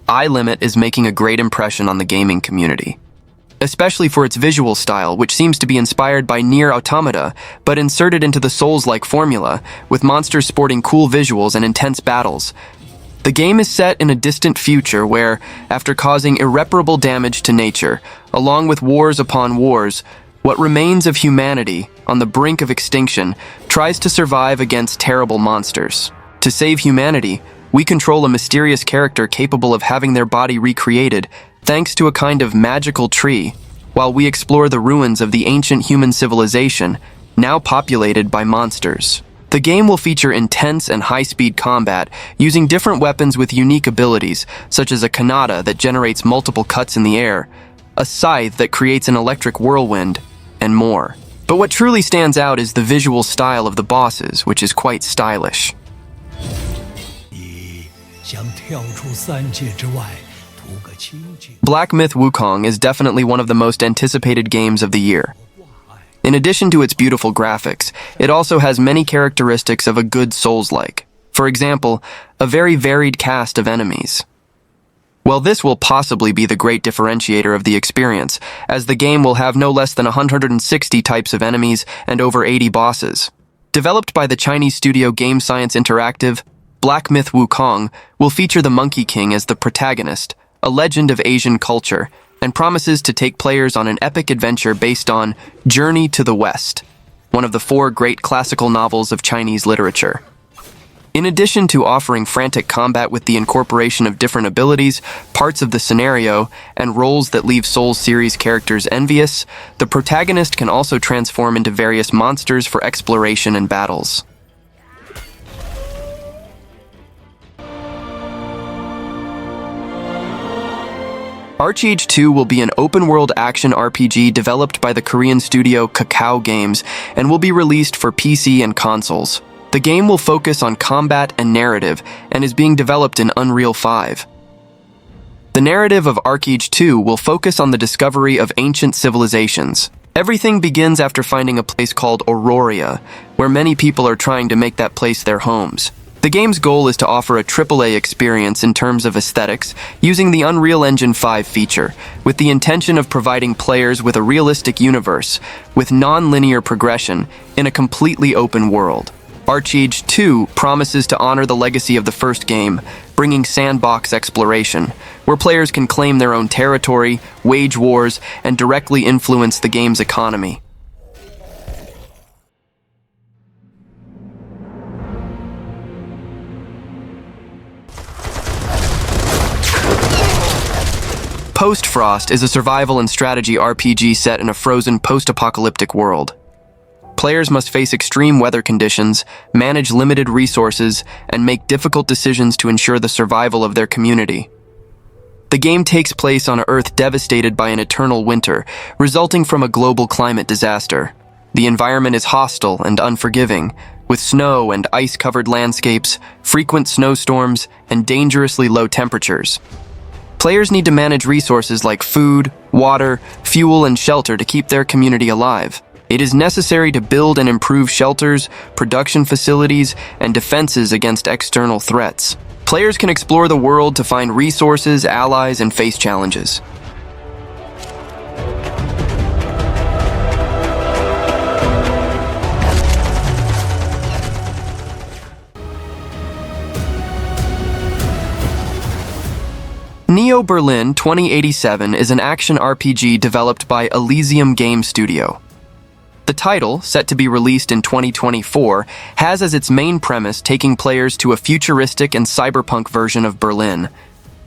Eye Limit is making a great impression on the gaming community, especially for its visual style, which seems to be inspired by Nier Automata, but inserted into the Souls-like formula, with monsters sporting cool visuals and intense battles. The game is set in a distant future where, after causing irreparable damage to nature, along with wars upon wars, what remains of humanity, on the brink of extinction, tries to survive against terrible monsters. To save humanity, we control a mysterious character capable of having their body recreated, thanks to a kind of magical tree, while we explore the ruins of the ancient human civilization, now populated by monsters. The game will feature intense and high-speed combat, using different weapons with unique abilities, such as a kanata that generates multiple cuts in the air, a scythe that creates an electric whirlwind, and more. But what truly stands out is the visual style of the bosses, which is quite stylish. Black Myth Wukong is definitely one of the most anticipated games of the year. In addition to its beautiful graphics, it also has many characteristics of a good Souls-like. For example, a very varied cast of enemies. Well, this will possibly be the great differentiator of the experience, as the game will have no less than 160 types of enemies and over 80 bosses. Developed by the Chinese studio Game Science Interactive, Black Myth Wukong will feature the Monkey King as the protagonist, a legend of Asian culture, and promises to take players on an epic adventure based on Journey to the West, one of the 4 great classical novels of Chinese literature. In addition to offering frantic combat with the incorporation of different abilities, parts of the scenario, and roles that leave Souls series characters envious, the protagonist can also transform into various monsters for exploration and battles. ArcheAge 2 will be an open-world action RPG developed by the Korean studio Kakao Games and will be released for PC and consoles. The game will focus on combat and narrative and is being developed in Unreal 5. The narrative of ArcheAge 2 will focus on the discovery of ancient civilizations. Everything begins after finding a place called Auroria, where many people are trying to make that place their homes. The game's goal is to offer a AAA experience in terms of aesthetics using the Unreal Engine 5 feature, with the intention of providing players with a realistic universe with non-linear progression in a completely open world. ArcheAge 2 promises to honor the legacy of the first game, bringing sandbox exploration, where players can claim their own territory, wage wars, and directly influence the game's economy. Postfrost is a survival and strategy RPG set in a frozen post-apocalyptic world. Players must face extreme weather conditions, manage limited resources, and make difficult decisions to ensure the survival of their community. The game takes place on an Earth devastated by an eternal winter, resulting from a global climate disaster. The environment is hostile and unforgiving, with snow and ice-covered landscapes, frequent snowstorms, and dangerously low temperatures. Players need to manage resources like food, water, fuel, and shelter to keep their community alive. It is necessary to build and improve shelters, production facilities, and defenses against external threats. Players can explore the world to find resources, allies, and face challenges. Neo Berlin 2087 is an action RPG developed by Elysium Game Studio. The title, set to be released in 2024, has as its main premise taking players to a futuristic and cyberpunk version of Berlin.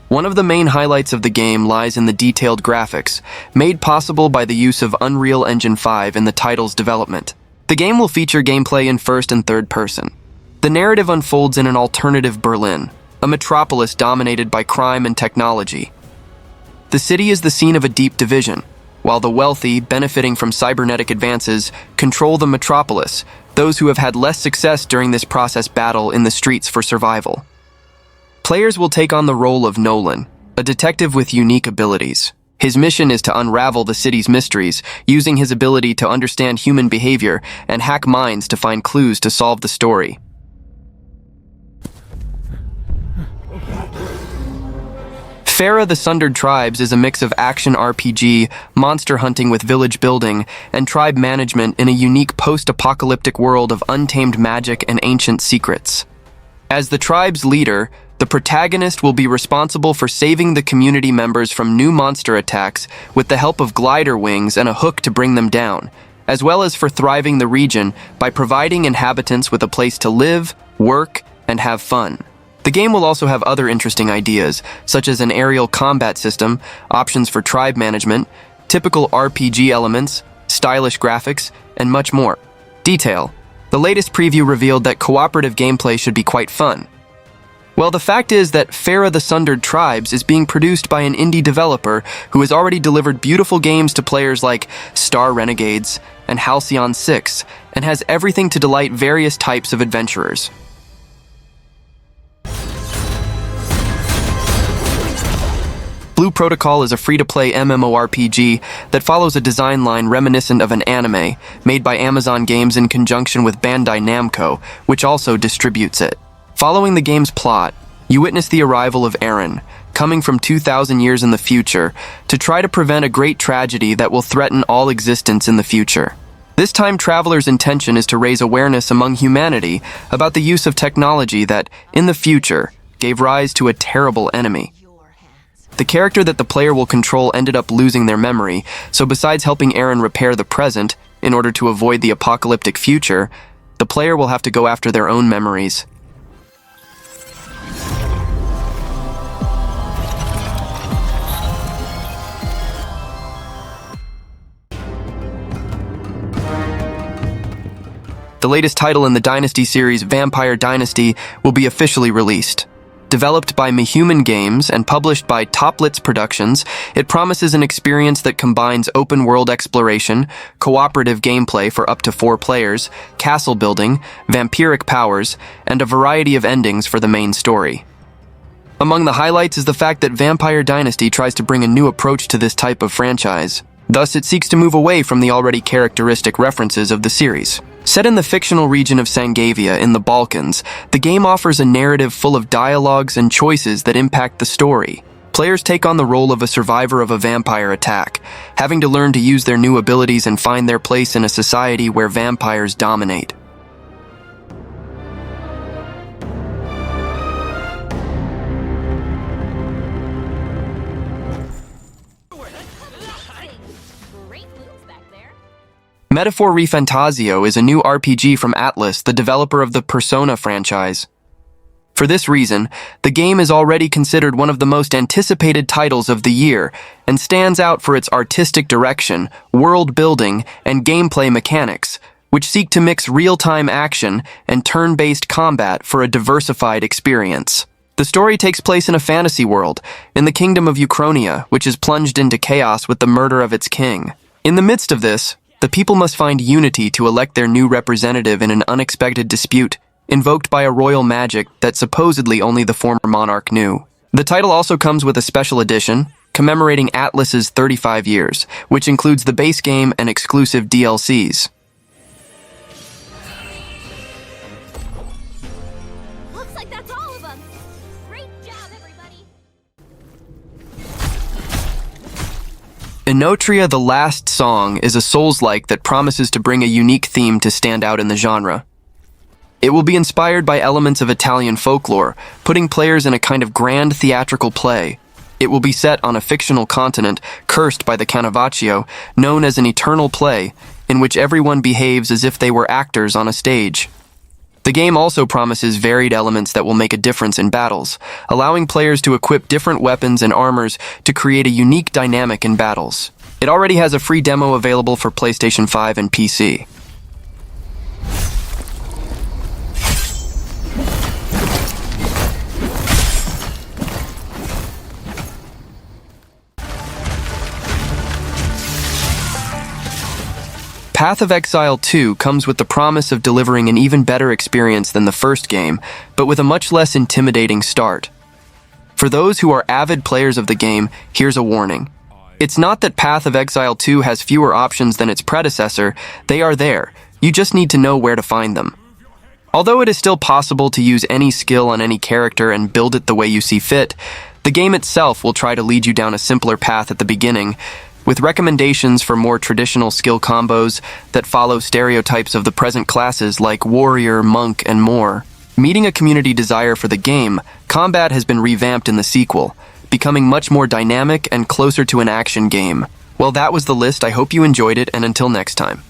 One of the main highlights of the game lies in the detailed graphics, made possible by the use of Unreal Engine 5 in the title's development. The game will feature gameplay in first and third person. The narrative unfolds in an alternative Berlin, a metropolis dominated by crime and technology. The city is the scene of a deep division. While the wealthy, benefiting from cybernetic advances, control the metropolis, those who have had less success during this process battle in the streets for survival. Players will take on the role of Nolan, a detective with unique abilities. His mission is to unravel the city's mysteries, using his ability to understand human behavior and hack minds to find clues to solve the story. Fera the Sundered Tribes is a mix of action RPG, monster hunting with village building, and tribe management in a unique post-apocalyptic world of untamed magic and ancient secrets. As the tribe's leader, the protagonist will be responsible for saving the community members from new monster attacks with the help of glider wings and a hook to bring them down, as well as for thriving the region by providing inhabitants with a place to live, work, and have fun. The game will also have other interesting ideas, such as an aerial combat system, options for tribe management, typical RPG elements, stylish graphics, and much more. Detail: the latest preview revealed that cooperative gameplay should be quite fun. Well, the fact is that Fera the Sundered Tribes is being produced by an indie developer who has already delivered beautiful games to players like Star Renegades and Halcyon 6, and has everything to delight various types of adventurers. Blue Protocol is a free-to-play MMORPG that follows a design line reminiscent of an anime, made by Amazon Games in conjunction with Bandai Namco, which also distributes it. Following the game's plot, you witness the arrival of Eren, coming from 2,000 years in the future, to try to prevent a great tragedy that will threaten all existence in the future. This time traveler's intention is to raise awareness among humanity about the use of technology that, in the future, gave rise to a terrible enemy. The character that the player will control ended up losing their memory, so besides helping Eren repair the present, in order to avoid the apocalyptic future, the player will have to go after their own memories. The latest title in the Dynasty series, Vampire Dynasty, will be officially released. Developed by Mehuman Games and published by Toplitz Productions, it promises an experience that combines open-world exploration, cooperative gameplay for up to 4 players, castle building, vampiric powers, and a variety of endings for the main story. Among the highlights is the fact that Vampire Dynasty tries to bring a new approach to this type of franchise. Thus, it seeks to move away from the already characteristic references of the series. Set in the fictional region of Sangavia in the Balkans, the game offers a narrative full of dialogues and choices that impact the story. Players take on the role of a survivor of a vampire attack, having to learn to use their new abilities and find their place in a society where vampires dominate. Metaphor ReFantazio is a new RPG from Atlas, the developer of the Persona franchise. For this reason, the game is already considered one of the most anticipated titles of the year and stands out for its artistic direction, world building, and gameplay mechanics, which seek to mix real-time action and turn-based combat for a diversified experience. The story takes place in a fantasy world, in the kingdom of Wukong, which is plunged into chaos with the murder of its king. In the midst of this, the people must find unity to elect their new representative in an unexpected dispute, invoked by a royal magic that supposedly only the former monarch knew. The title also comes with a special edition, commemorating Atlas's 35 years, which includes the base game and exclusive DLCs. Looks like that's all of them. Great job, everybody. Enotria the Last Song is a Souls-like that promises to bring a unique theme to stand out in the genre. It will be inspired by elements of Italian folklore, putting players in a kind of grand theatrical play. It will be set on a fictional continent cursed by the Canovaccio, known as an eternal play, in which everyone behaves as if they were actors on a stage. The game also promises varied elements that will make a difference in battles, allowing players to equip different weapons and armors to create a unique dynamic in battles. It already has a free demo available for PlayStation 5 and PC. Path of Exile 2 comes with the promise of delivering an even better experience than the first game, but with a much less intimidating start. For those who are avid players of the game, here's a warning. It's not that Path of Exile 2 has fewer options than its predecessor, they are there, you just need to know where to find them. Although it is still possible to use any skill on any character and build it the way you see fit, The game itself will try to lead you down a simpler path at the beginning, with recommendations for more traditional skill combos that follow stereotypes of the present classes like warrior, monk, and more. Meeting a community desire for the game, combat has been revamped in the sequel, becoming much more dynamic and closer to an action game. Well, that was the list. I hope you enjoyed it, and until next time.